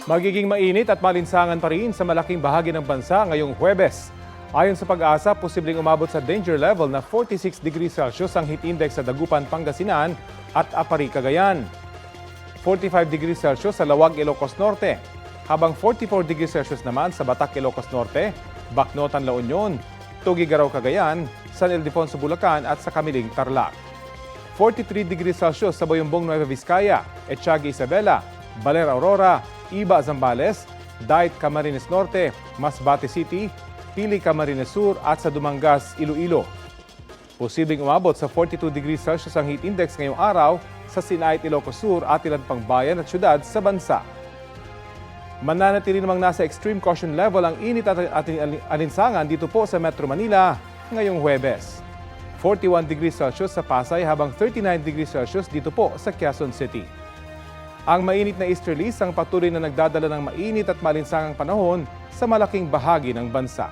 Magiging mainit at malinsangan pa rin sa malaking bahagi ng bansa ngayong Huwebes. Ayon sa Pag-asa, posibleng umabot sa danger level na 46 degrees Celsius ang heat index sa Dagupan, Pangasinan at Apari, Cagayan. 45 degrees Celsius sa Lawag, Ilocos Norte, habang 44 degrees Celsius naman sa Batak, Ilocos Norte, Bacnotan, La Union, Tuguegarao, Cagayan, San Ildefonso, Bulacan at sa Camiling, Tarlac. 43 degrees Celsius sa Bayumbong, Nueva Vizcaya, Etiaga, Isabela, Baler, Aurora, Iba, Zambales, Dait, Camarines Norte, Masbate City, Pili, Camarines Sur at sa Dumangas, Iloilo. Posibleng umabot sa 42 degrees Celsius ang heat index ngayong araw sa Sinait, Ilocos Sur at ilan pang bayan at syudad sa bansa. Mananatili namang nasa extreme caution level ang init at alinsangan dito po sa Metro Manila ngayong Huwebes. 41 degrees Celsius sa Pasay habang 39 degrees Celsius dito po sa Quezon City. Ang mainit na easterlies ang patuloy na nagdadala ng mainit at malinsangang panahon sa malaking bahagi ng bansa.